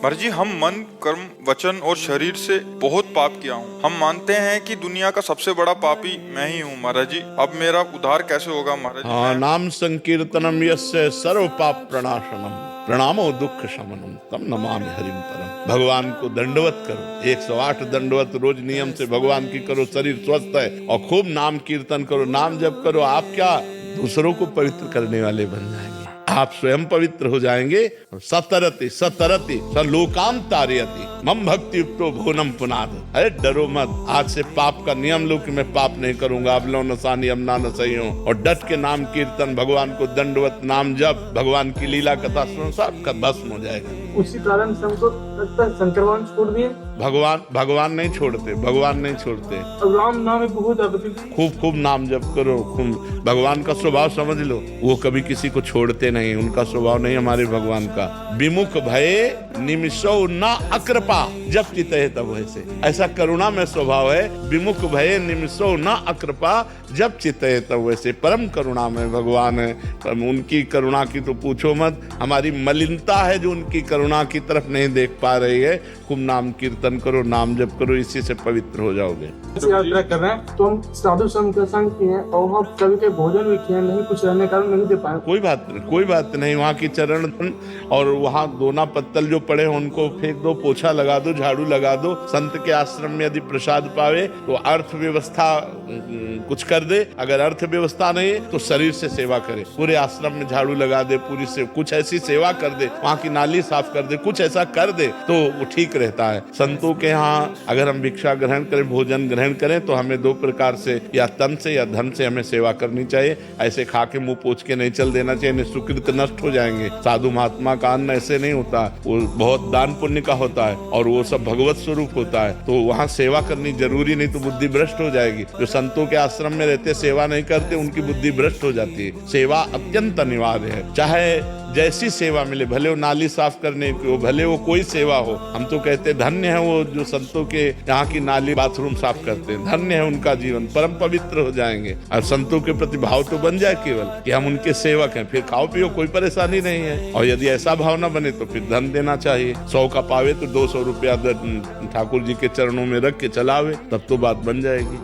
महाराज जी, हम मन, कर्म, वचन और शरीर से बहुत पाप किया हूँ। हम मानते हैं कि दुनिया का सबसे बड़ा पापी मैं ही हूँ महाराज जी। अब मेरा उद्धार कैसे होगा महाराज जी? हाँ, नाम संकीर्तनम यस्य सर्व पाप प्रणाशनम प्रणामो दुख शमनम तम नमामि हरिम परम। भगवान को दंडवत करो, 108 दंडवत रोज नियम से भगवान की करो। शरीर स्वस्थ है और खूब नाम कीर्तन करो, नाम जप करो। आप क्या दूसरों को पवित्र करने वाले बन जाएंगे, आप स्वयं पवित्र हो जाएंगे। सतरति सतरति सलोकाम तारयति मम भक्ति युक्तो भुवनम पुनाद। अरे डरो मत, आज से पाप का नियम लो कि मैं पाप नहीं करूंगा। अब लो नसानी यमुना न सही हूं। और डट के नाम कीर्तन, भगवान को दंडवत, नाम जप, भगवान की लीला कथा सुनो, सबका भस्म हो जाएगा। उसी कारण से हमको लगता है शंकर भगवान छोड़ दिए। भगवान नहीं छोड़ते, भगवान नहीं छोड़ते। अब राम नाम में बहुत है, खूब नाम जप करो, खूब। भगवान का स्वभाव समझ लो, वो कभी किसी को छोड़ते नहीं। उनका स्वभाव नहीं हमारे भगवान का। विमुख भये निमिषो न अकृपा जब चित है तब वैसे। ऐसा करुणा में स्वभाव है। विमुख भये निमिषो न अकृपा जब चित है तब वैसे। परम करुणा में भगवान है। उनकी करुणा की तो पूछो मत। हमारी मलिनता है जो उनकी करुणा की तरफ नहीं देख पा रही है। खूब नाम कीर्तन करो, नाम जप करो, इसी से पवित्र हो जाओगे। यात्रा कर रहे हैं तो हम साधु संत के संग किए हैं और वहाँ कभी के भोजन भी किए, नहीं कुछ रहने कारण नहीं दे पाए। कोई बात नहीं। वहाँ की चरण और वहाँ दोना पत्तल जो पड़े हैं उनको फेंक दो, पोछा लगा दो, झाड़ू लगा दो। संत के आश्रम में यदि प्रसाद पावे तो अर्थव्यवस्था कुछ कर दे, अगर अर्थव्यवस्था नहीं तो शरीर से सेवा करे। पूरे आश्रम में झाड़ू लगा दे, पूरी से कुछ ऐसी सेवा कर दे, वहाँ की नाली साफ कर दे, कुछ ऐसा कर दे तो वो ठीक रहता है। संतों के यहाँ अगर हम भिक्षा ग्रहण करें, भोजन ग्रहण करें तो हमें दो प्रकार से, या तन से या धन से हमें सेवा करनी चाहिए। ऐसे खा के मुंह पोछ के नहीं चल देना चाहिए, नहीं सुकृत नष्ट हो जाएंगे। साधु महात्मा का अन्न ऐसे नहीं होता, वो बहुत दान पुण्य का होता है और वो सब भगवत स्वरूप होता है। तो वहाँ सेवा करनी जरूरी, नहीं तो बुद्धि भ्रष्ट हो जाएगी। जो संतों के आश्रम में रहते सेवा नहीं करते उनकी बुद्धि भ्रष्ट हो जाती है। सेवा अत्यंत अनिवार्य है, चाहे जैसी सेवा मिले, भले वो नाली साफ करने की हो, भले वो कोई सेवा हो। हम तो कहते धन्य है वो जो संतों के यहाँ की नाली बाथरूम साफ करते हैं, धन्य है उनका जीवन, परम पवित्र हो जाएंगे। और संतों के प्रति भाव तो बन जाए केवल कि हम उनके सेवक हैं, फिर खाओ पियो, कोई परेशानी नहीं है। और यदि ऐसा भाव न बने तो फिर धन देना चाहिए। 100 का पावे तो 200 रुपया ठाकुर जी के चरणों में रख के चलावे, तब तो बात बन जाएगी।